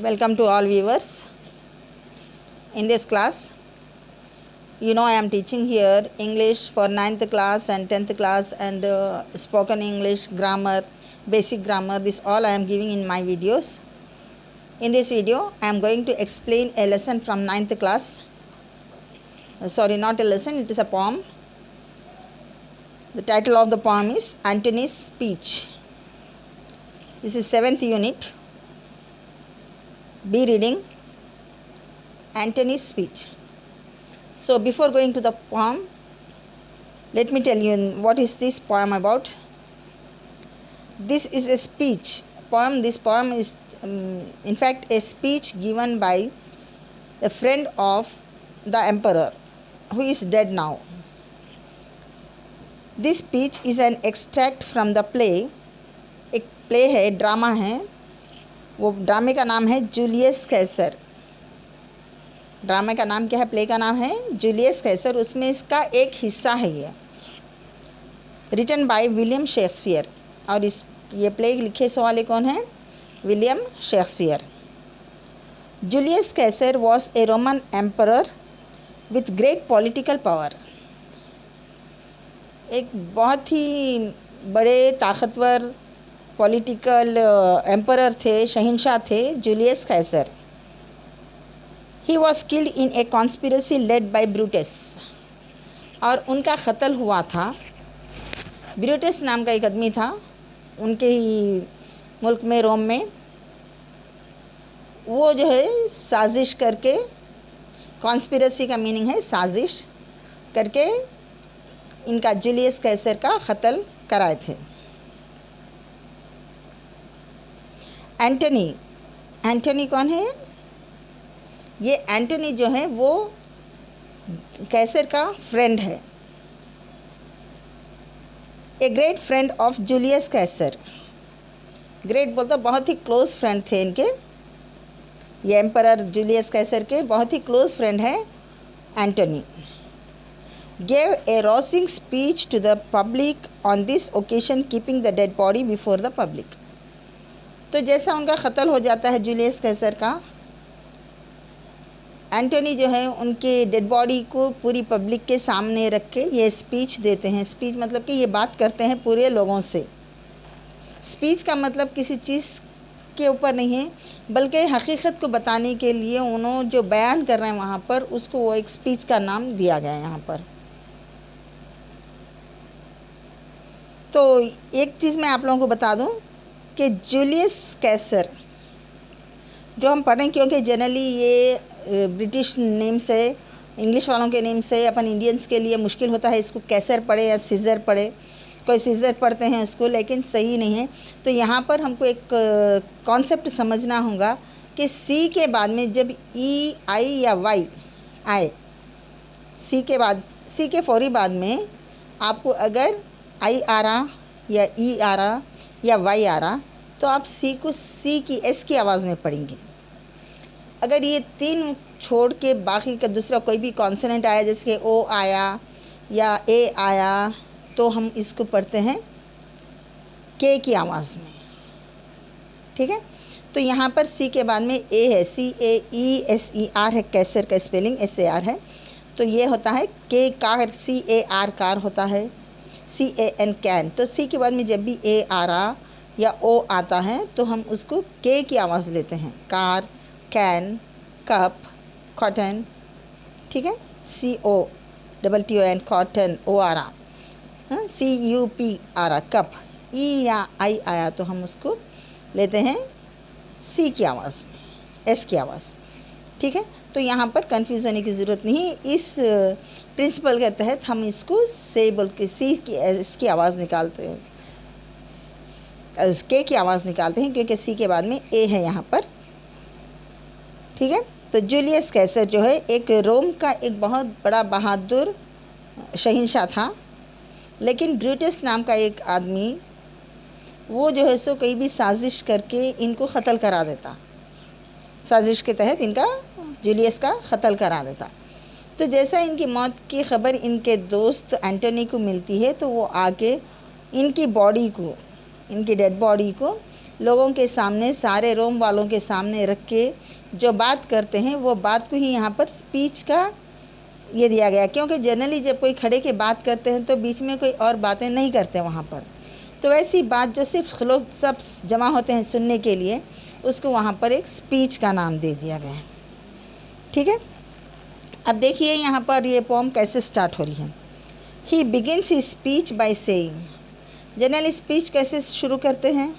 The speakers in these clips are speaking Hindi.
Welcome to all viewers. In this class, I am teaching here English for 9th class and 10th class and spoken English, grammar, basic grammar. This all I am giving in my videos. In this video, I am going to explain a lesson from 9th class. Sorry, not a lesson, it is a poem. The title of the poem is Antony's Speech. This is 7th unit. Be reading Antony's speech. So before going to the poem, let me tell you what is this poem about. This is a speech poem. This poem is in fact a speech given by a friend of the emperor who is dead now. This speech is an extract from the play. एक प्ले है, ड्रामा है. वो ड्रामे का नाम है जूलियस कैसर. ड्रामे का नाम क्या है? प्ले का नाम है जूलियस कैसर. उसमें इसका एक हिस्सा है ये, रिटन बाय विलियम शेक्सपियर. और ये प्ले लिखे सो वाले कौन हैं? William Shakespeare. Julius Caesar was a Roman emperor with great political power. एक बहुत ही बड़े ताकतवर पॉलिटिकल एम्परर थे, शहंशाह थे Julius Caesar. He was killed in a conspiracy led by Brutus. और उनका कत्ल हुआ था. ब्रूटस नाम का एक आदमी था उनके ही मुल्क में, रोम में. वो जो है साजिश करके, कॉन्स्पिरेसी का मीनिंग है साजिश करके, इनका जूलियस कैसर का कत्ल कराए थे. एंटनी. एंटनी कौन है? ये एंटनी जो है वो कैसर का फ्रेंड है. A great friend of Julius Caesar. Great बोलता बहुत ही क्लोज फ्रेंड थे इनके. ये एम्परर जूलियस कैसर के बहुत ही क्लोज फ्रेंड है Antony. gave a rousing speech to the public on this occasion, keeping the dead body before the public. तो जैसा उनका कत्ल हो जाता है जूलियस कैसर का, एंटनी जो है उनके डेड बॉडी को पूरी पब्लिक के सामने रख के ये स्पीच देते हैं. स्पीच मतलब कि ये बात करते हैं पूरे लोगों से. स्पीच का मतलब किसी चीज़ के ऊपर नहीं है, बल्कि हकीकत को बताने के लिए उन्होंने जो बयान कर रहे हैं वहाँ पर, उसको वो एक स्पीच का नाम दिया गया है यहाँ पर. तो एक चीज़ मैं आप लोगों को बता दूं कि जूलियस कैसर जो हम पढ़ें, क्योंकि जनरली ये ब्रिटिश नेम से, इंग्लिश वालों के नेम से अपन इंडियंस के लिए मुश्किल होता है इसको कैसर पढ़े या सीज़र पढ़े. कोई सीज़र पढ़ते हैं इसको, लेकिन सही नहीं है. तो यहाँ पर हमको एक कॉन्सेप्ट समझना होगा कि सी के बाद में जब ई, आई या वाई आए, सी के बाद, सी के फौरी बाद में आपको अगर आई आ रहा या ई आ रहा या वाई आ रहा, तो आप सी को सी की एस की आवाज़ में पढ़ेंगे. अगर ये तीन छोड़ के बाकी का दूसरा कोई भी कॉन्सोनेंट आया, जैसे ओ आया या ए आया, तो हम इसको पढ़ते हैं के की आवाज़ में. ठीक है. तो यहाँ पर सी के बाद में ए है, सी ए ई एस ई आर है. कैसर का स्पेलिंग एस ए आर है. तो ये होता है के car, C A R car होता है, सी ए एन कैन. तो सी के बाद में जब भी ए आ रहा या ओ आता है तो हम उसको के की आवाज़ लेते हैं. Car, can, cup, cotton. ठीक है. C O double T O N, cotton. O आ रहा, सी यू पी आ रहा, कप. ई या आई आया तो हम उसको लेते हैं सी की आवाज़ में, एस की आवाज़. ठीक है. तो यहाँ पर कंफ्यूज होने की ज़रूरत नहीं. इस प्रिंसिपल के तहत हम इसको से बोल के सी की एस की आवाज़ निकालते हैं, के की आवाज़ निकालते हैं, क्योंकि सी के बाद में ए है यहाँ पर. ठीक है. तो जूलियस कैसर जो है एक रोम का एक बहुत बड़ा बहादुर शहंशाह था. लेकिन ब्रूटस नाम का एक आदमी, वो जो है सो कहीं भी साजिश करके इनको क़त्ल करा देता. साजिश के तहत इनका, जूलियस का क़त्ल करा देता. तो जैसा इनकी मौत की खबर इनके दोस्त एंटनी को मिलती है, तो वो आके इनकी बॉडी को, इनकी डेड बॉडी को लोगों के सामने, सारे रोम वालों के सामने रख के जो बात करते हैं वो बात को ही यहाँ पर स्पीच का ये दिया गया, क्योंकि जनरली जब कोई खड़े के बात करते हैं तो बीच में कोई और बातें नहीं करते वहाँ पर। तो वैसी बात जो सिर्फ लोग सब जमा होते हैं सुनने के लिए, उसको वहाँ पर एक स्पीच का नाम दे दिया गया है। ठीक है, अब देखिए यहाँ पर ये पोम कैसे स्टार्ट हो रही है। He begins his speech by saying. Generally speech कैसे शुरू करते हैं,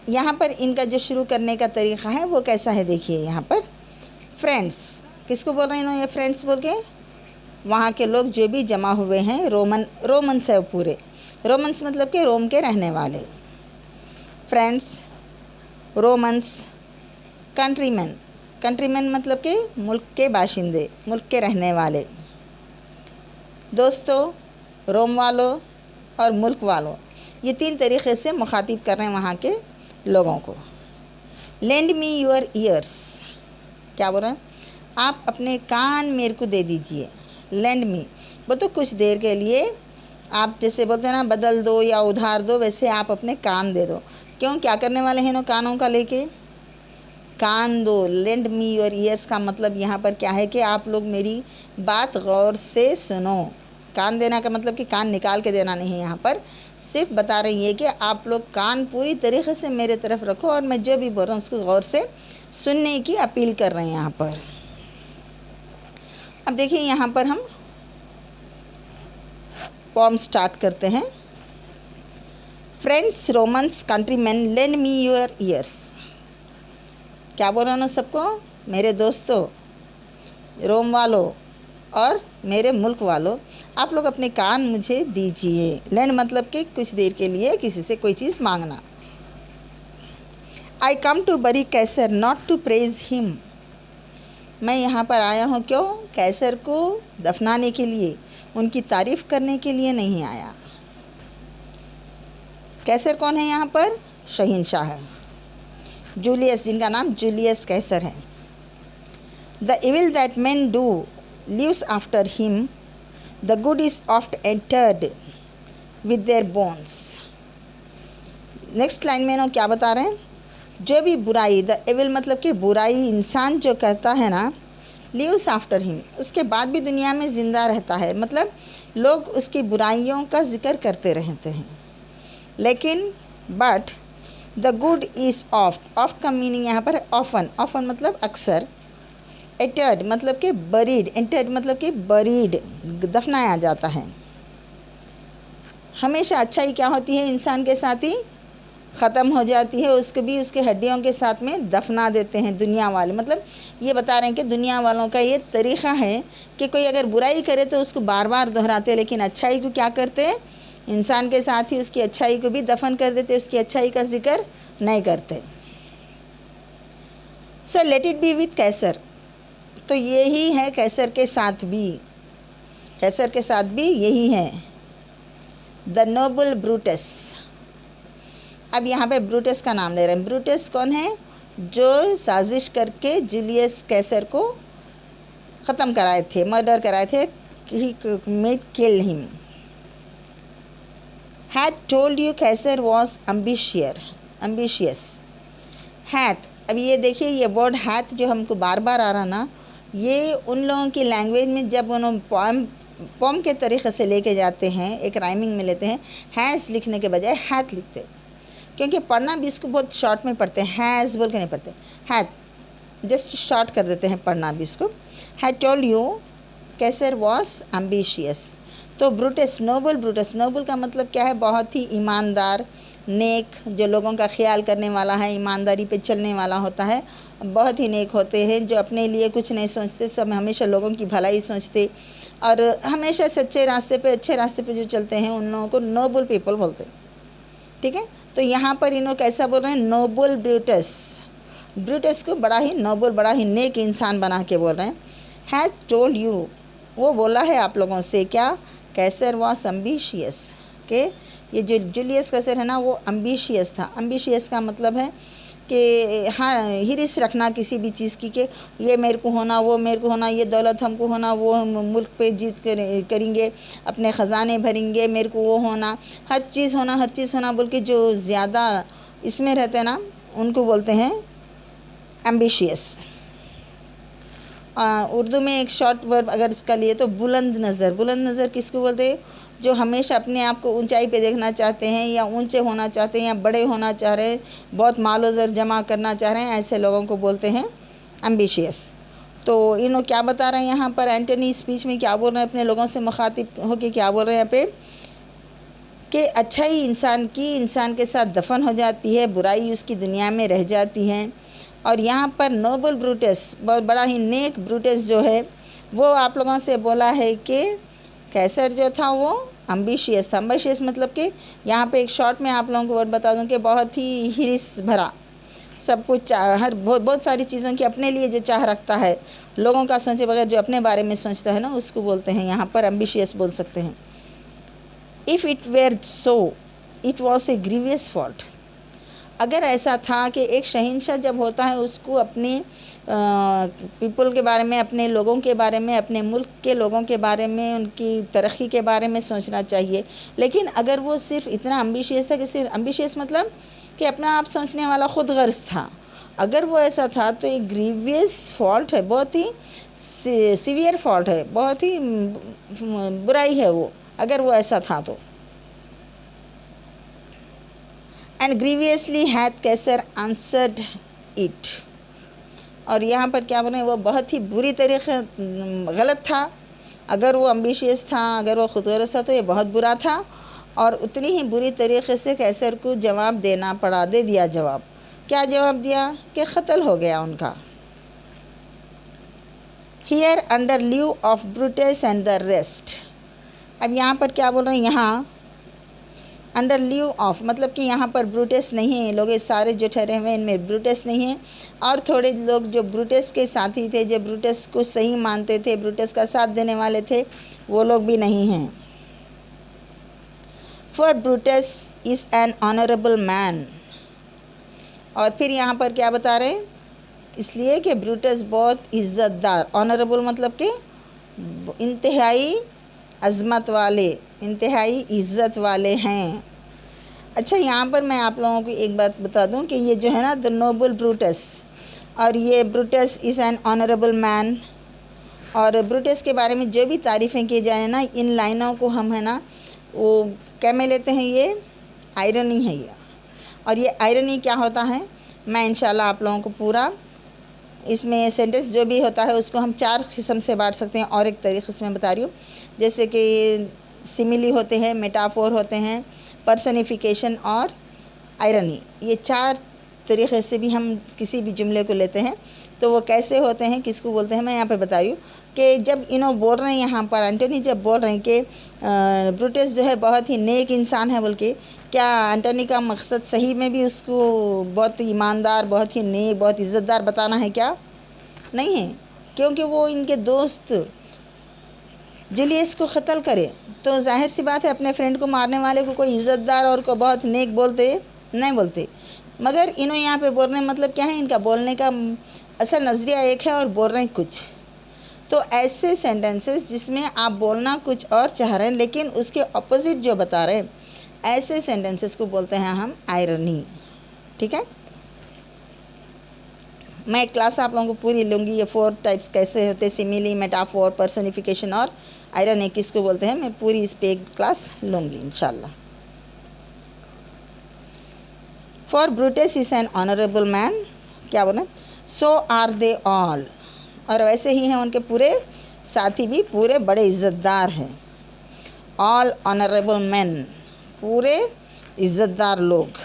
यहाँ पर इनका जो शुरू करने का तरीक़ा है वो कैसा है, देखिए यहाँ पर फ्रेंड्स, किसको बोल रहे हैं ये फ्रेंड्स बोल के, वहाँ के लोग जो भी जमा हुए हैं, रोमन्स है पूरे, रोमन्स मतलब कि रोम के रहने वाले, फ्रेंड्स, रोमन्स, कंट्रीमैन, कंट्रीमैन मतलब कि मुल्क के बाशिंदे, मुल्क के रहने वाले, दोस्तों, रोम वालों और मुल्क वालों, ये 3 तरीक़े से मुखातिब कर रहे हैं वहाँ के लोगों को। लेंड मी योर ईयर्स, क्या बोल रहे हैं, आप अपने कान मेरे को दे दीजिए। लेंड मी वो तो कुछ देर के लिए, आप जैसे बोलते हैं ना बदल दो या उधार दो, वैसे आप अपने कान दे दो। क्यों, क्या करने वाले हैं ना कानों का लेके, कान दो। लेंड मी योर ईयर्स का मतलब यहाँ पर क्या है कि आप लोग मेरी बात गौर से सुनो। कान देना का मतलब कि कान निकाल के देना नहीं है, यहाँ पर सिर्फ बता रही है कि आप लोग कान पूरी तरीक़े से मेरे तरफ रखो और मैं जो भी बोल रहा हूँ उसको गौर से सुनने की अपील कर रहे हैं यहाँ पर। अब देखिए यहाँ पर हम पोम स्टार्ट करते हैं। Friends, Romans, countryman, lend me your ears. क्या बोल रहा हूँ सबको, मेरे दोस्तों, रोम वालों और मेरे मुल्क वालों, आप लोग अपने कान मुझे दीजिए। लेंड मतलब कि कुछ देर के लिए किसी से कोई चीज़ मांगना। आई come to bury Caesar not to praise him. मैं यहाँ पर आया हूँ क्यों, कैसर को दफनाने के लिए, उनकी तारीफ़ करने के लिए नहीं आया। कैसर कौन है यहाँ पर, शहंशाह है, जूलियस, जिनका नाम जूलियस कैसर है। The evil that men do lives after him, the good is oft entered with their bones। Next line में ना क्या बता रहे हैं, जो भी बुराई, द एविल मतलब कि बुराई इंसान जो करता है ना, लिव्स आफ्टर हिम, उसके बाद भी दुनिया में ज़िंदा रहता है, मतलब लोग उसकी बुराइयों का जिक्र करते रहते हैं। लेकिन but the good is oft, oft का मीनिंग यहाँ पर ऑफन, ऑफन मतलब अक्सर, एटर्ड मतलब कि बरीड, एंटर्ड मतलब कि बरीड, दफनाया जाता है। हमेशा अच्छाई क्या होती है, इंसान के साथ ही ख़त्म हो जाती है, उसको भी उसके हड्डियों के साथ में दफना देते हैं दुनिया वाले। मतलब ये बता रहे हैं कि दुनिया वालों का ये तरीक़ा है कि कोई अगर बुराई करे तो उसको बार बार दोहराते, लेकिन अच्छाई को क्या करते हैं, इंसान के साथ ही उसकी अच्छाई को भी दफन कर देते, उसकी अच्छाई का जिक्र नहीं करते। So let it be with Caesar, तो यही है कैसर के साथ भी, कैसर के साथ भी यही है। द नोबल ब्रूटस, अब यहाँ पे ब्रूटस का नाम ले रहे हैं। ब्रूटस कौन है, जो साजिश करके जूलियस कैसर को ख़त्म कराए थे, मर्डर कराए थे, he made kill him. Had told you Caesar was ambitious. Hath, अब ये देखिए ये वर्ड हैथ जो हमको बार बार आ रहा ना, ये उन लोगों की लैंग्वेज में जब उन्होंने पोम के तरीक़े से लेके जाते हैं, एक राइमिंग में लेते हैं, हैज़ लिखने के बजाय हैथ लिखते, क्योंकि पढ़ना भी इसको बहुत शॉर्ट में पढ़ते हैं, हैज़ बोल के नहीं पढ़ते, हैथ जस्ट शॉर्ट कर देते हैं पढ़ना भी इसको। Had told you Caesar was ambitious, तो ब्रूटस, नोबल ब्रूटस, नोबल का मतलब क्या है, बहुत ही ईमानदार, नेक, जो लोगों का ख्याल करने वाला है, ईमानदारी पे चलने वाला होता है, बहुत ही नेक होते हैं, जो अपने लिए कुछ नहीं सोचते, सब हमेशा लोगों की भलाई सोचते और हमेशा सच्चे रास्ते पे, अच्छे रास्ते पे जो चलते हैं उन लोगों को नोबल पीपल बोलते हैं। ठीक है, तो यहाँ पर इन्हों कैसा बोल रहे हैं, नोबल ब्रूटस, ब्रूटस को बड़ा ही नोबल, बड़ा ही नेक इंसान बना के बोल रहे हैं। हैज़ टोल्ड यू, वो बोला है आप लोगों से क्या, कैसर वॉज एम्बिशियस, के ये जो जूलियस कैसर है ना वो एम्बिशियस था। एम्बिशियस का मतलब है कि हाँ, हिरिस रखना किसी भी चीज़ की, कि ये मेरे को होना, वो मेरे को होना, ये दौलत हमको होना, वो हम मुल्क पे जीत करेंगे, अपने ख़जाने भरेंगे, मेरे को वो होना, हर चीज़ होना, हर चीज़ होना बोल के जो ज़्यादा इसमें रहते हैं ना, उनको बोलते हैं एम्बिशियस। उर्दू में एक शॉर्ट वर्ब अगर इसका लिए तो बुलंद नज़र। बुलंद नज़र किसको बोलते हैं? जो हमेशा अपने आप को ऊंचाई पे देखना चाहते हैं, या ऊंचे होना चाहते हैं, या बड़े होना चाह रहे हैं, बहुत मालो ज़र जमा करना चाह रहे हैं, ऐसे लोगों को बोलते हैं एम्बिशियस। तो इन्हों क्या बता रहे हैं यहाँ पर? एंटनी स्पीच में क्या बोल रहे हैं अपने लोगों से मुखातिब होकर? क्या बोल रहे हैं यहाँ पे कि अच्छाई इंसान के साथ दफन हो जाती है, बुराई उसकी दुनिया में रह जाती है। और यहाँ पर नोबल ब्रूटस, बहुत बड़ा ही नेक ब्रूटस जो है, वो आप लोगों से बोला है कि कैसर जो था वो एम्बिशियस था। एम्बिशियस मतलब कि यहाँ पे एक शॉर्ट में आप लोगों को वर्ड बता दूँ कि बहुत ही हिरिस भरा, सब कुछ हर बहुत सारी चीज़ों की अपने लिए जो चाह रखता है, लोगों का सोचे बगैर जो अपने बारे में सोचता है ना, उसको बोलते हैं यहाँ पर एम्बिशियस बोल सकते हैं। If it were so it was a grievous fault. अगर ऐसा था कि एक शहंशाह जब होता है उसको अपने पीपल के बारे में, अपने लोगों के बारे में, अपने मुल्क के लोगों के बारे में, उनकी तरक्की के बारे में सोचना चाहिए। लेकिन अगर वो सिर्फ इतना एम्बिशियस था कि सिर्फ एम्बिशियस मतलब कि अपना आप सोचने वाला खुद गर्ज था, अगर वो ऐसा था तो एक ग्रीवियस फॉल्ट है, बहुत ही सीवियर फॉल्ट है, बहुत ही बुराई है वो, अगर वो ऐसा था तो। And grievously hath Caesar answered it. और यहाँ पर क्या बोले, वो बहुत ही बुरी तरीके गलत था। अगर वो एम्बिशियस था, अगर वो खुदगर्ज था तो ये बहुत बुरा था, और उतनी ही बुरी तरीके से कैसर को जवाब देना पड़ा। दे दिया जवाब। क्या जवाब दिया? कि क़त्ल हो गया उनका। Here under leave of Brutus and the rest. अब यहाँ पर क्या बोल रहे हैं? यहाँ अंडर लीव ऑफ मतलब कि यहाँ पर ब्रूटस नहीं है, लोग सारे जो ठहरे हुए इनमें ब्रूटस नहीं है, और थोड़े लोग जो ब्रूटस के साथी थे, जो ब्रूटस को सही मानते थे, ब्रूटस का साथ देने वाले थे, वो लोग भी नहीं हैं। For Brutus is an honourable man. और फिर यहाँ पर क्या बता रहे हैं? इसलिए कि ब्रूटस बहुत इज़्ज़तदार, ऑनरेबल मतलब कि इंतहाई अज़मत वाले, इंतहाई इज़्ज़त वाले हैं। अच्छा, यहाँ पर मैं आप लोगों को एक बात बता दूँ कि ये जो है ना, द नोबल ब्रूटस, और ये Brutus is an honourable man, और ब्रूटस के बारे में जो भी तारीफ़ें की जाए ना, इन लाइनों को हम है ना वो क्या में लेते हैं? ये आयरनी है ये। और ये आयरनी क्या होता है, मैं इंशाल्लाह आप लोगों को पूरा इसमें सेंटेंस जो भी होता है उसको हम 4 किस्म से बांट सकते हैं, और एक तरीक़े से मैं बता रही हूँ। जैसे कि सिमिली होते हैं, मेटाफोर होते हैं, पर्सनिफिकेशन और आयरनी। ये 4 तरीक़े से भी हम किसी भी जुमले को लेते हैं। तो वो कैसे होते हैं, किसको बोलते हैं, मैं यहाँ पे बता रही हूँ कि जब इन्हों बोल रहे हैं यहाँ पर, एंटनी जब बोल रहे हैं कि ब्रूटस जो है बहुत ही नेक इंसान है बोल के, क्या एंटनी का मकसद सही में भी उसको बहुत ईमानदार, बहुत ही नेक, बहुत इज़्ज़तदार बताना है? क्या नहीं है, क्योंकि वो इनके दोस्त जूलियस को क़त्ल करे तो जाहिर सी बात है अपने फ्रेंड को मारने वाले को कोई इज़्ज़तदार और को बहुत नेक बोलते नहीं बोलते। मगर इन्हों यहाँ पे बोल रहे हैं, मतलब क्या है, इनका बोलने का असल नज़रिया एक है और बोल रहे हैं कुछ। तो ऐसे सेंटेंसेस जिसमें आप बोलना कुछ और चाह रहे हैं लेकिन उसके अपोजिट जो बता रहे हैं, ऐसे सेंटेंसेस को बोलते हैं हम आयरनी। ठीक है, मैं क्लास आप लोगों को पूरी लूँगी, ये 4 टाइप्स कैसे होते, सिमिली, मेटाफोर, पर्सनिफिकेशन और आयरनी किसको बोलते हैं, मैं पूरी इस पे क्लास लूँगी इंशाल्लाह। For Brutus is an honourable man, क्या बोले, सो आर दे ऑल, और वैसे ही हैं उनके पूरे साथी भी पूरे बड़े इज़्ज़तदार हैं। ऑल ऑनरेबल मैन, पूरे इज़्ज़तदार लोग।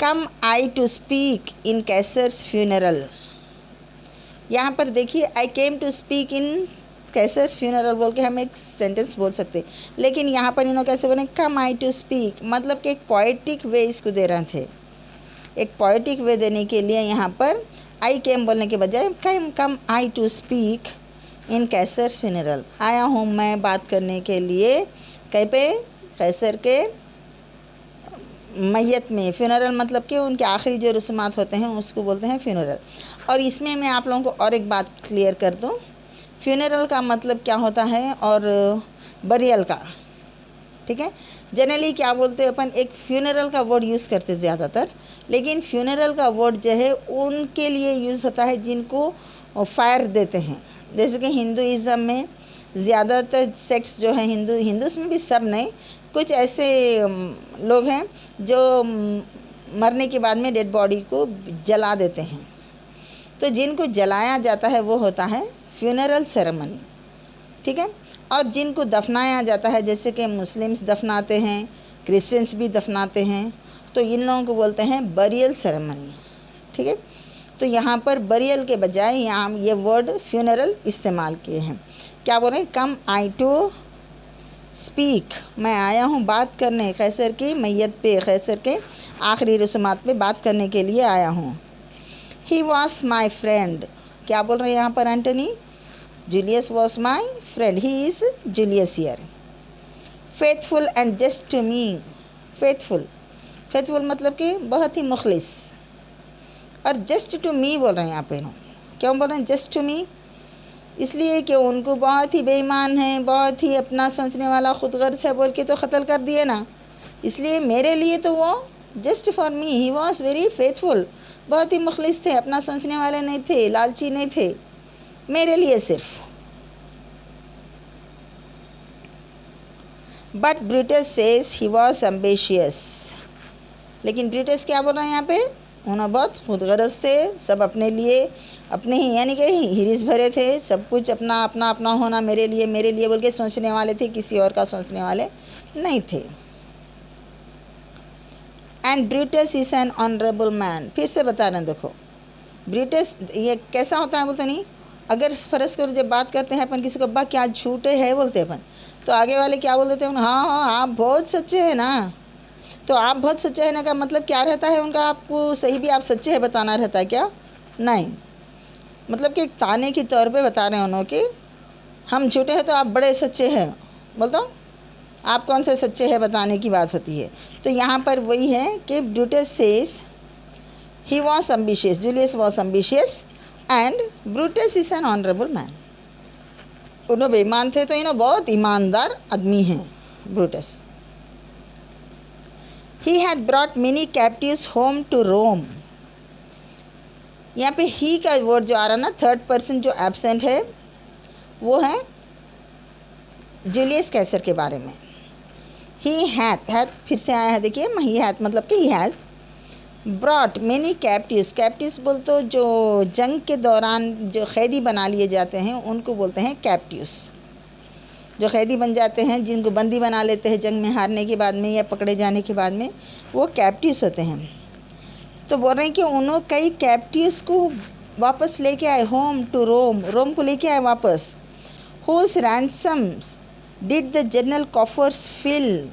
Come I to speak in Caesar's funeral. यहाँ पर देखिए, I came to speak in Caesar's funeral बोल के हम एक सेंटेंस बोल सकते, लेकिन यहाँ पर इन्होंने कैसे बोले, कम आई टू स्पीक, मतलब कि एक पोइटिक वे इसको दे रहे थे। एक पोइटिक वे देने के लिए यहाँ पर आई केम बोलने के बजाय कम I to speak in Caesar's funeral, आया हूँ मैं बात करने के लिए कहीं पे, कैसर के मैयत में। फ्यूनरल मतलब कि उनके आखिरी जो रस्मात होते हैं उसको बोलते हैं फ्यूनरल। और इसमें मैं आप लोगों को और एक बात क्लियर कर दूं, फ्यूनरल का मतलब क्या होता है और बरियल का। ठीक है, जनरली क्या बोलते हैं अपन, एक फ्यूनरल का वर्ड यूज़ करते ज़्यादातर, लेकिन फ्यूनरल का वर्ड जो है उनके लिए यूज़ होता है जिनको फायर देते हैं। जैसे कि हिंदुइज़्म में ज़्यादातर सेक्ट्स जो हैं, हिंदूज़ में भी सब नहीं, कुछ ऐसे लोग हैं जो मरने के बाद में डेड बॉडी को जला देते हैं। तो जिनको जलाया जाता है वो होता है फ्यूनरल सेरेमनी, ठीक है। और जिनको दफनाया जाता है, जैसे कि मुस्लिम्स दफनाते हैं, क्रिश्चियंस भी दफनाते हैं, तो इन लोगों को बोलते हैं बरियल सेरेमनी, ठीक है। तो यहाँ पर बरियल के बजाय यहाँ ये वर्ड फ्यूनरल इस्तेमाल किए हैं। क्या बोल रहे हैं? कम आई टू स्पीक, मैं आया हूँ बात करने कैसर की मैयत पे, कैसर के आखिरी रस्मात पे बात करने के लिए आया हूँ। ही वॉज माई फ्रेंड, क्या बोल रहे हैं यहाँ पर Antony? Julius was my friend, he is Julius here. Faithful and just to me, faithful मतलब कि बहुत ही मुखलिस, और जस्ट टू मी बोल रहे हैं यहाँ पे। क्यों बोल रहे हैं जस्ट टू मी? इसलिए कि उनको बहुत ही बेईमान है, बहुत ही अपना सोचने वाला, खुदगर्ज है बोल के तो क़त्ल कर दिए ना, इसलिए मेरे लिए तो वो just for me he was very faithful, बहुत ही मुखलिस थे, अपना सोचने वाले नहीं थे, लालची नहीं थे, मेरे लिए सिर्फ। But Brutus says he was ambitious, लेकिन ब्रूटस क्या बोल रहे हैं यहाँ पे? उन्हें बहुत खुदगर्ज थे, सब अपने लिए, अपने ही यानी कि हिरिस भरे थे, सब कुछ अपना अपना अपना होना, मेरे लिए बोल के सोचने वाले थे, किसी और का सोचने वाले नहीं थे। And Brutus is an honourable man, फिर से बता रहे हैं, देखो ब्रूटस ये कैसा होता है बोलते नहीं। अगर फ़र्ज़ करो जब बात करते हैं अपन किसी को, अब्बा क्या झूठे है बोलते अपन, तो आगे वाले क्या बोल देते हैं? हाँ हाँ आप बहुत सच्चे हैं ना। तो आप बहुत सच्चे हैं ना का मतलब क्या रहता है उनका? आपको सही भी आप सच्चे हैं बताना रहता है क्या? नहीं, मतलब कि एक ताने के तौर पे बता रहे हैं उन्होंने कि हम झूठे हैं तो आप बड़े सच्चे हैं, बोलता हूँ आप कौन से सच्चे हैं बताने की बात होती है। तो यहाँ पर वही है कि Brutus says he was ambitious, Julius was ambitious and Brutus is an honourable man. उन्होंने बेईमान थे तो इन्हों बहुत ईमानदार आदमी हैं Brutus. He had brought many captives home to Rome, यहाँ पे ही का वर्ड जो आ रहा ना, थर्ड पर्सन जो एब्सेंट है वो है जूलियस कैसर के बारे में। ही हैथ फिर से आया है, देखिए ही हैथ मतलब कि he has brought many captives बोल तो जो जंग के दौरान जो कैदी बना लिए जाते हैं उनको बोलते हैं कैप्टिव्स। जो कैदी बन जाते हैं, जिनको बंदी बना लेते हैं जंग में हारने के बाद में या पकड़े जाने के बाद में, वो कैप्टिव्स होते हैं। तो बोल रहे हैं कि उन्होंने कई कैप्टिव्स को वापस लेके आए, होम टू रोम को लेके आए वापस। Whose ransoms did the general coffers fill,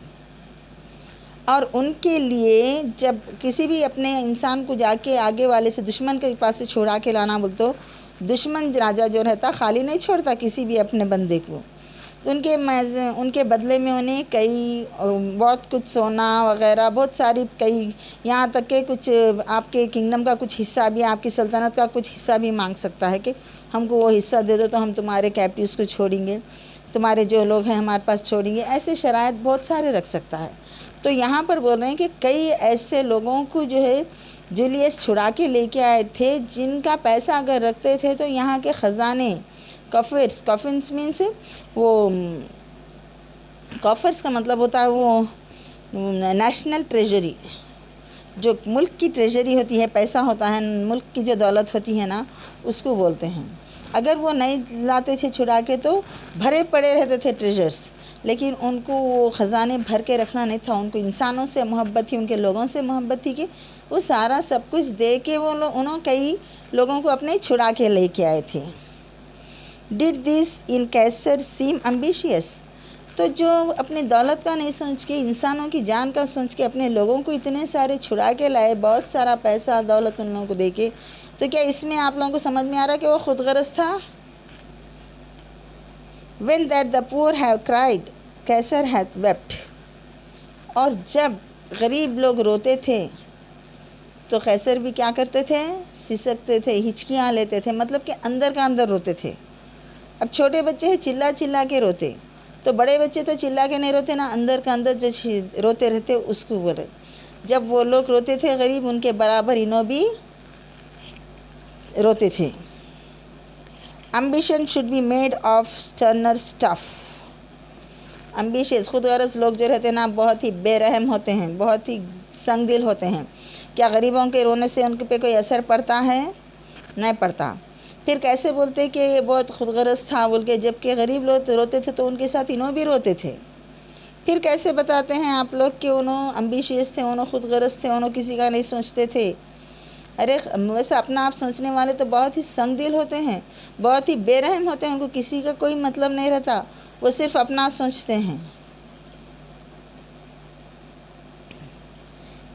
और उनके लिए जब किसी भी अपने इंसान को जाके आगे वाले से, दुश्मन के पास से छुड़ा के लाना बोल, तो दुश्मन राजा जो रहता खाली नहीं छोड़ता किसी भी अपने बंदे को। उनके बदले में उन्हें कई बहुत कुछ सोना वगैरह, बहुत सारी कई, यहाँ तक के कुछ आपके किंगडम का कुछ हिस्सा भी, आपकी सल्तनत का कुछ हिस्सा भी मांग सकता है कि हमको वो हिस्सा दे दो तो हम तुम्हारे कैप्टिव्स को छोड़ेंगे, तुम्हारे जो लोग हैं हमारे पास छोड़ेंगे, ऐसे शराइत बहुत सारे रख सकता है। तो यहाँ पर बोल रहे हैं कि कई ऐसे लोगों को जो है जूलियस छुड़ा के लेके आए थे, जिनका पैसा अगर रखते थे तो यहाँ के ख़जाने, कॉफिन्स मीन्स वो, कॉफर्स का मतलब होता है वो नेशनल ट्रेजरी, जो मुल्क की ट्रेजरी होती है, पैसा होता है, मुल्क की जो दौलत होती है ना, उसको बोलते हैं। अगर वो नहीं लाते थे छुड़ा के तो भरे पड़े रहते थे ट्रेजर्स, लेकिन उनको वो ख़जाने भर के रखना नहीं था। उनको इंसानों से मोहब्बत थी, उनके लोगों से मोहब्बत थी कि वो सारा सब कुछ दे के वो उन्होंने कई लोगों को अपने छुड़ा के लेके आए थे। Did this in Caesar seem ambitious, तो जो अपने दौलत का नहीं सोच के, इंसानों की जान का सोच के अपने लोगों को इतने सारे छुड़ा के लाए, बहुत सारा पैसा दौलत उन लोगों को दे के, तो क्या इसमें आप लोगों को समझ में आ रहा है कि वो खुदगर्ज था? When that the poor have cried, Kaiser hath wept, और जब गरीब लोग रोते थे तो कैसर भी क्या करते थे? सिसकते थे, हिचकियाँ लेते थे, मतलब कि अंदर का अंदर रोते थे। अब छोटे बच्चे हैं चिल्ला चिल्ला के रोते, तो बड़े बच्चे तो चिल्ला के नहीं रोते ना, अंदर का अंदर जो रोते रहते उसको बोले। जब वो लोग रोते थे गरीब, उनके बराबर इन्हों भी रोते थे। Ambition should be made of sterner stuff. Ambitious खुद गर्ज लोग जो रहते हैं ना, बहुत ही बेरहम होते हैं, बहुत ही संग दिल होते हैं। क्या गरीबों के रोने से उनके पे कोई असर पड़ता है? नहीं पड़ता। फिर कैसे बोलते कि ये बहुत खुदगर्ज था बोल के, जबकि गरीब लोग रोते थे तो उनके साथ इन्हों भी रोते थे। फिर कैसे बताते हैं आप लोग कि उन्हों एम्बिशियस थे, उन्हों खुदगर्ज थे, उन्हों किसी का नहीं सोचते थे? अरे वैसे अपना आप सोचने वाले तो बहुत ही संग दिल होते हैं, बहुत ही बेरहम होते हैं, उनको किसी का कोई मतलब नहीं रहता, वो सिर्फ अपना सोचते हैं।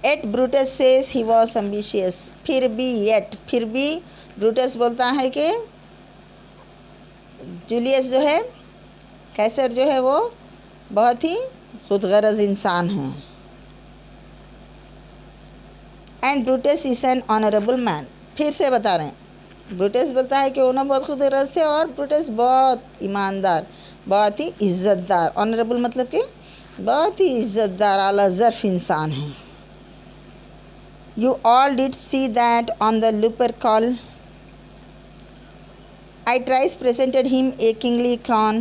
Yet Brutus says he was ambitious. फिर भी ब्रूटस बोलता है कि जूलियस जो है, कैसर जो है, वो बहुत ही खुदगर्ज इंसान है। And Brutus is an honourable man. फिर से बता रहे हैं, ब्रूटस बोलता है कि उन्होंने बहुत खुदगर्ज थे और ब्रूटस बहुत ईमानदार, बहुत ही इज़्ज़तदार। ऑनरेबल मतलब कि बहुत ही इज़्ज़तदार, आला ज़र्फ़ इंसान है। You all did see that on the Lupercal. I thrice presented him a kingly crown,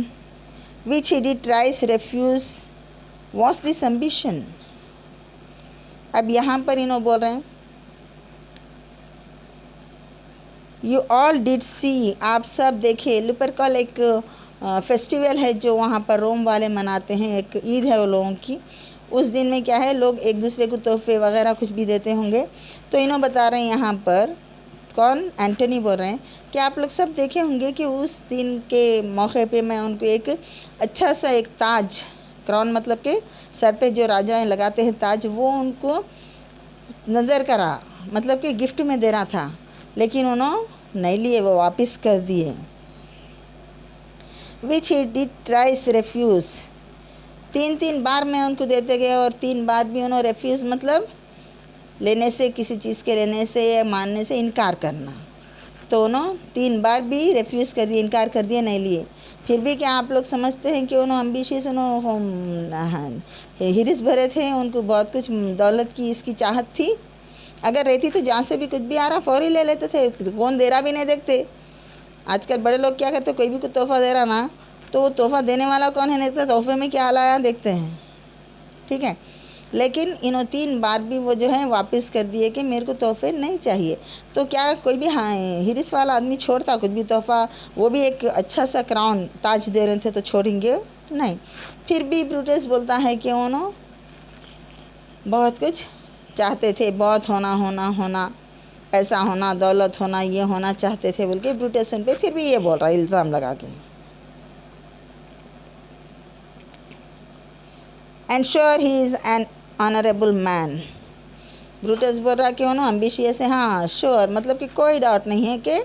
which he did thrice refuse. Was this ambition? अब यहाँ पर इन्हों बोल रहे हैं, You all did see, आप सब देखे। लुपरकॉल एक फेस्टिवल है जो वहाँ पर रोम वाले मनाते हैं, एक ईद है वो लोगों की। उस दिन में क्या है, लोग एक दूसरे को तोहफे वगैरह कुछ भी देते होंगे। तो इन्हों बता रहे हैं यहाँ पर, कौन? एंटनी बोल रहे हैं कि आप लोग सब देखे होंगे कि उस दिन के मौके पे मैं उनको एक अच्छा सा एक ताज, क्राउन मतलब कि सर पे जो राजा लगाते हैं ताज, वो उनको नज़र करा, मतलब कि गिफ्ट में दे रहा था, लेकिन उन्होंने नहीं लिए, वो वापस कर दिए। विच ही डिड ट्राइस रेफ्यूज़। 3 बार मैं उनको देते गए और 3 बार भी उन्होंने रेफ्यूज़ मतलब लेने से, किसी चीज़ के लेने से या मानने से इनकार करना। तो उन्होंने 3 बार भी रेफ्यूज़ कर दिए, इनकार कर दिए, नहीं लिए। फिर भी क्या आप लोग समझते हैं कि उन्होंने एम्बिशियस, उन्होंने हिरिस भरे थे, उनको बहुत कुछ दौलत की इसकी चाहत थी? अगर रहती तो जहाँ से भी कुछ भी आ रहा फ़ौरी ले लेते थे, कौन दे रहा भी नहीं देखते। आजकल बड़े लोग क्या करते, कोई भी कुछ तोहफ़ा दे रहा ना, तो वो तोहफ़ा देने वाला कौन है, नहीं तो तोहफे में क्या लाया देखते हैं, ठीक है। लेकिन इन्हों 3 बार भी वो जो है वापस कर दिए कि मेरे को तोहफे नहीं चाहिए। तो क्या कोई भी हाँ हिरिस वाला आदमी छोड़ता कुछ भी तोहफ़ा? वो भी एक अच्छा सा क्राउन ताज दे रहे थे तो छोड़ेंगे नहीं। फिर भी ब्रूटस बोलता है कि उन्होंने बहुत कुछ चाहते थे, बहुत होना, पैसा होना, दौलत होना, ये होना चाहते थे बोल के ब्रूटस उन पर फिर भी ये बोल रहा है, इल्ज़ाम लगा के। And sure he is an honourable man. Brutus बोल रहा कि उन्होंने एम्बिशियस है, हाँ श्योर मतलब कि कोई डाउट नहीं है कि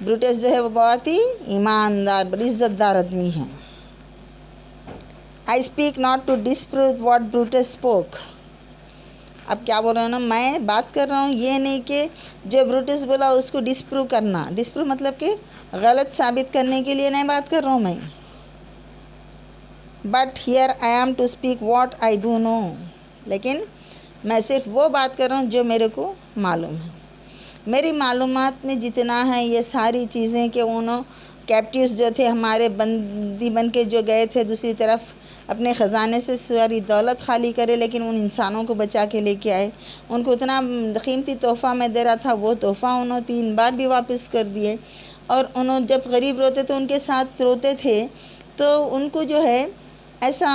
ब्रूटस जो है वो बहुत ही ईमानदार, बड़ी इज़्ज़तदार आदमी है। I speak not to disprove what Brutus spoke. अब क्या बोल रहे हैं ना, मैं बात कर रहा हूँ ये नहीं कि जो ब्रूटस बोला उसको डिस्प्रूव करना। डिस्प्रूव मतलब कि गलत साबित करने के लिए नहीं बात कर रहा हूँ मैं। But here I am to speak what I do know. लेकिन मैं सिर्फ वो बात कर रहा हूँ जो मेरे को मालूम है। मेरी मालूमात में जितना है ये सारी चीज़ें कि उन्होंने कैप्टिव्स जो थे हमारे बंदी बन के जो गए थे दूसरी तरफ, अपने ख़जाने से सारी दौलत खाली करे, लेकिन उन इंसानों को बचा के लेके आए। उनको इतना कीमती तोहफ़ा मैं दे रहा था, वो तोहफ़ा उन्होंने 3 बार भी वापस कर दिए। और उन्होंने जब गरीब रोते तो उनके साथ रोते थे, तो उनको जो है ऐसा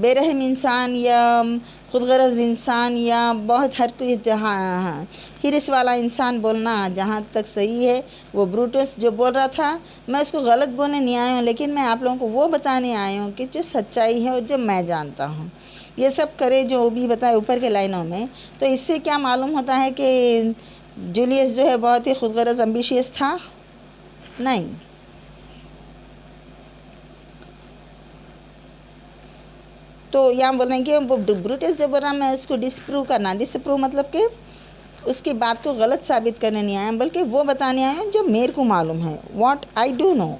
बेरहम इंसान या खुदगर्ज इंसान या बहुत हर कोई जहाँ हिरिस वाला इंसान बोलना जहाँ तक सही है, वो ब्रूटस जो बोल रहा था, मैं उसको गलत बोलने नहीं आया हूँ, लेकिन मैं आप लोगों को वो बताने आया हूँ कि जो सच्चाई है और जो मैं जानता हूँ। ये सब करे जो भी बताए ऊपर के लाइनों में, तो इससे क्या मालूम होता है कि जूलियस जो है बहुत ही खुदगर्ज एम्बिशियस था? नहीं। तो यहाँ बोल रहे हैं कि वो ब्रूटस जब बोल रहा मैं उसको डिस्प्रूव मतलब कि उसकी बात को गलत साबित करने नहीं आया, बल्कि वो बताने आया जो मेरे को मालूम है, what I do know.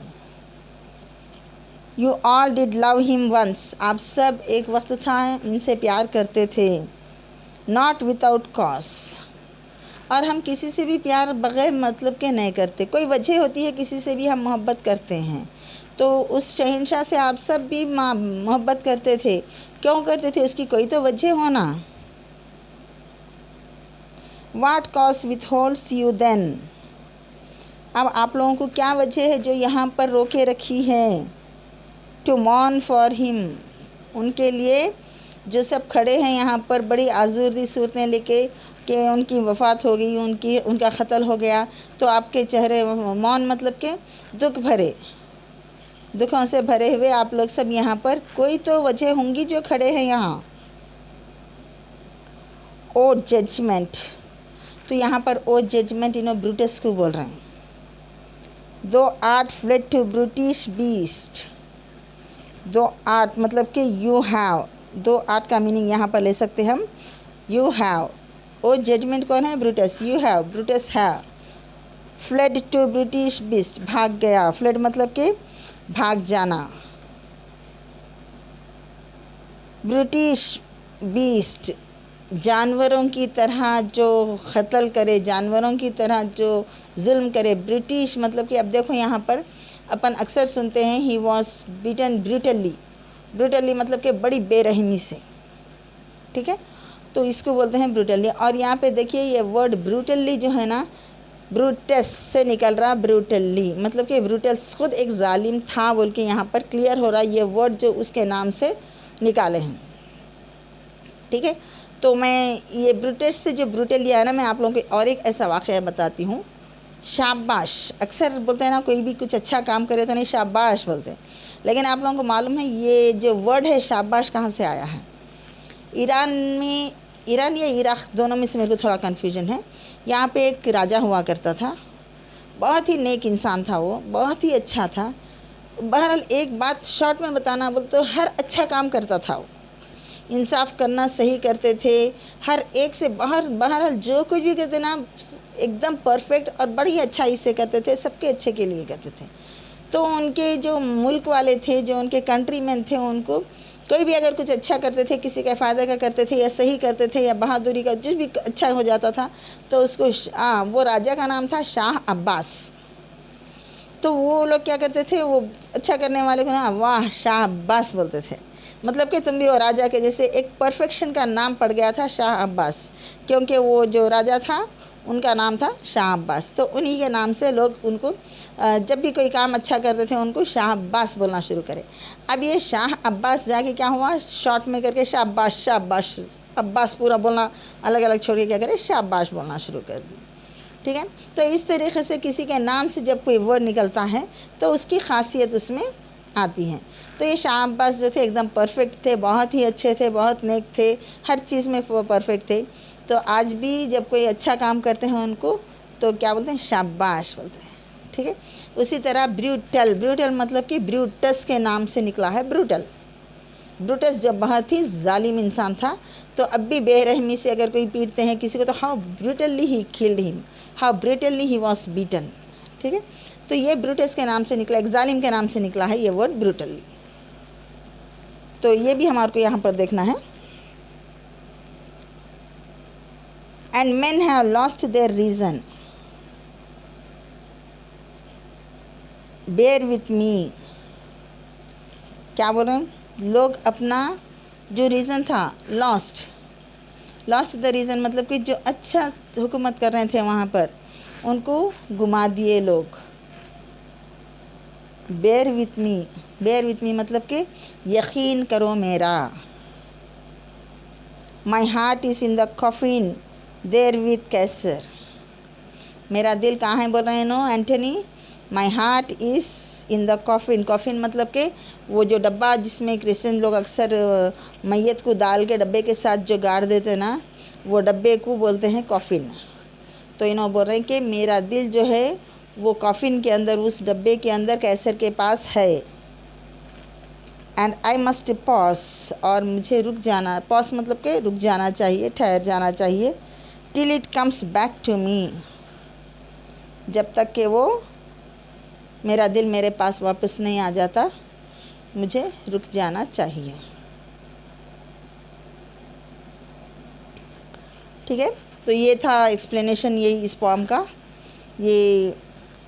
You all did love him once, आप सब एक वक्त था इनसे प्यार करते थे। नॉट विदाउट कॉज, और हम किसी से भी प्यार बग़ैर मतलब के नहीं करते, कोई वजह होती है किसी से भी हम मोहब्बत करते हैं। तो उस शहंशाह से आप सब भी मोहब्बत करते थे, क्यों करते थे, उसकी कोई तो वजह होना। What cause withholds you then, अब आप लोगों को क्या वजह है जो यहाँ पर रोके रखी है। टू मॉर्न फॉर हिम, उनके लिए जो सब खड़े हैं यहाँ पर बड़ी आज़ुरी सूरतें लेके कि उनकी वफ़ात हो गई, उनका क़त्ल हो गया, तो आपके चेहरे मौन मतलब के दुख भरे, दुखों से भरे हुए आप लोग सब यहाँ पर, कोई तो वजह होंगी जो खड़े हैं यहाँ। ओ जजमेंट, तो यहाँ पर ओ जजमेंट ब्रूटस को बोल रहे हैं। Thou art fled to brutish beast, thou art मतलब कि यू हैव, दो आर्ट का मीनिंग यहाँ पर ले सकते हैं हम, यू हैव। ओ जजमेंट कौन है, ब्रूटस, यू हैव, ब्रूटस है। फ्लेड टू ब्रिटिश बीस्ट, भाग गया, फ्लेड मतलब कि भाग जाना। ब्रिटिश बीस्ट, जानवरों की तरह जो क़त्ल करे, जानवरों की तरह जो जुल्म करे। ब्रिटिश मतलब कि अब देखो यहाँ पर अपन अक्सर सुनते हैं he was beaten brutally, brutally मतलब कि बड़ी बेरहमी से, ठीक है, तो इसको बोलते हैं ब्रूटली। और यहाँ पे देखिए ये वर्ड ब्रूटली जो है ना, ब्रूटस से निकल रहा ब्रूटली, मतलब कि ब्रूटस खुद एक जालिम था बोल के यहाँ पर क्लियर हो रहा है, ये वर्ड जो उसके नाम से निकाले हैं, ठीक है। तो मैं ये ब्रूटस से जो ब्रूटली आया ना, मैं आप लोगों को और एक ऐसा वाक़या बताती हूँ। शाबाश, अक्सर बोलते हैं ना कोई भी कुछ अच्छा काम करे तो नहीं शाबाश बोलते हैं, लेकिन आप लोगों को मालूम है ये जो वर्ड है शाबाश कहाँ से आया है। ईरान में, ईरान या इराक़ दोनों में से मेरे को थोड़ा कन्फ्यूजन है। यहाँ पे एक राजा हुआ करता था, बहुत ही नेक इंसान था वो, बहुत ही अच्छा था। बहरहाल एक बात शॉर्ट में बताना बोल तो हर अच्छा काम करता था वो, इंसाफ करना सही करते थे, हर एक से बहरहाल जो कुछ भी करते ना एकदम परफेक्ट और बड़ी अच्छाई से करते थे, सबके अच्छे के लिए करते थे। तो उनके जो मुल्क वाले थे, जो उनके कंट्री मैन थे, उनको कोई भी अगर कुछ अच्छा करते थे, किसी का फ़ायदा का करते थे या सही करते थे या बहादुरी का जो भी अच्छा हो जाता था, तो उसको वो राजा का नाम था शाह अब्बास। तो वो लोग क्या करते थे, वो अच्छा करने वाले को ना वाह शाह अब्बास बोलते थे, मतलब कि तुम भी वो राजा के जैसे। एक परफेक्शन का नाम पड़ गया था शाह अब्बास, क्योंकि वो जो राजा था उनका नाम था शाह अब्बास, तो उन्हीं के नाम से लोग उनको जब भी कोई काम अच्छा करते थे उनको शाह अब्बास बोलना शुरू करें। अब ये शाह अब्बास जाके क्या हुआ, शॉर्ट में करके शाबाश शाबाश, अब्बास पूरा बोलना अलग अलग छोड़ के क्या करे, शाबाश बोलना शुरू कर दी, ठीक है। तो इस तरीके से किसी के नाम से जब कोई वर्ड निकलता है तो उसकी खासियत उसमें आती है। तो ये शाह अब्बास जो थे एकदम परफेक्ट थे, बहुत ही अच्छे थे, बहुत नेक थे, हर चीज़ में वो परफेक्ट थे। तो आज भी जब कोई अच्छा काम करते हैं उनको तो क्या बोलते हैं, शाबाश बोलते हैं, ठीक है। उसी तरह ब्रूटल, ब्रूटल मतलब कि ब्रूटस के नाम से निकला है ब्रूटल। ब्रूटस जब बहुत ही जालिम इंसान था, तो अब भी बेरहमी से अगर कोई पीटते हैं किसी को तो how brutally he killed him, how brutally he was beaten, ठीक है। तो ये ब्रूटस के नाम से निकला, एक जालिम के नाम से निकला है ये वर्ड ब्रूटली। तो ये भी हमारे को यहाँ पर देखना है। And men have lost their reason, bear with me, क्या बोल रहे हैं, लोग अपना जो रीज़न था लॉस्ट द रीज़न मतलब कि जो अच्छा हुकूमत कर रहे थे वहाँ पर उनको गुमा दिए लोग। बेयर विथ मी मतलब कि यकीन करो मेरा। My heart is in the coffin there with Caesar, मेरा दिल कहाँ है बोल रहे हैं no Antony. My heart is in the coffin, coffin मतलब कि वो जो डब्बा जिसमें क्रिश्चियन लोग अक्सर मैयत को दाल के डब्बे के साथ जो गाड़ देते ना, वो डब्बे को बोलते हैं कॉफिन। तो इन्होंने बोल रहे हैं कि मेरा दिल जो है वो कॉफिन के अंदर, उस डब्बे के अंदर कैसर के पास है। एंड आई मस्ट पॉज, और मुझे रुक जाना, पॉज मतलब कि रुक जाना चाहिए, ठहर जाना चाहिए। Till it comes back to me, जब तक कि वो मेरा दिल मेरे पास वापस नहीं आ जाता। मुझे रुक जाना चाहिए। ठीक है, तो ये था एक्सप्लेनेशन ये इस पोएम का। ये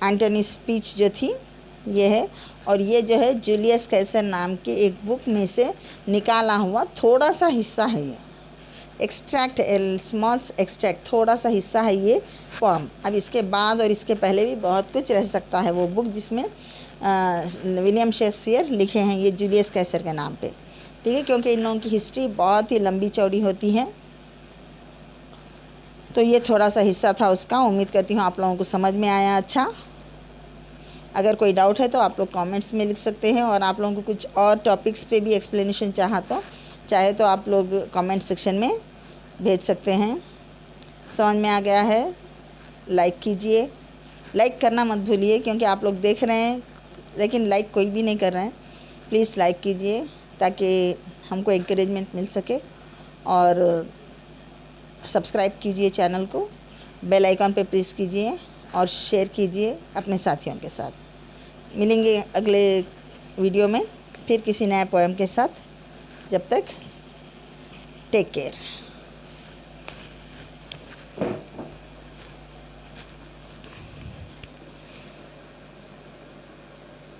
एंटनी स्पीच जो थी ये है, और ये जो है जूलियस कैसर नाम के एक बुक में से निकाला हुआ थोड़ा सा हिस्सा है। ये एक्सट्रैक्ट, स्मॉल एक्सट्रैक्ट, थोड़ा सा हिस्सा है ये पोएम। अब इसके बाद और इसके पहले भी बहुत कुछ रह सकता है वो बुक जिसमें विलियम शेक्सपियर लिखे हैं ये जूलियस कैसर के नाम पे। ठीक है, क्योंकि इन लोगों की हिस्ट्री बहुत ही लंबी चौड़ी होती है। तो ये थोड़ा सा हिस्सा था उसका। उम्मीद करती हूँ आप लोगों को समझ में आया। अच्छा, अगर कोई डाउट है तो आप लोग कमेंट्स में लिख सकते हैं, और आप लोगों को कुछ और टॉपिक्स पे भी एक्सप्लेनेशन चाहे तो आप लोग कमेंट सेक्शन में भेज सकते हैं। समझ में आ गया है? लाइक कीजिए, लाइक करना मत भूलिए, क्योंकि आप लोग देख रहे हैं लेकिन लाइक कोई भी नहीं कर रहे हैं। प्लीज़ लाइक कीजिए ताकि हमको एंकरेजमेंट मिल सके, और सब्सक्राइब कीजिए चैनल को, बेल आइकन पे प्रेस कीजिए और शेयर कीजिए अपने साथियों के साथ। मिलेंगे अगले वीडियो में फिर किसी नए पोएम के साथ। जब तक टेक केयर।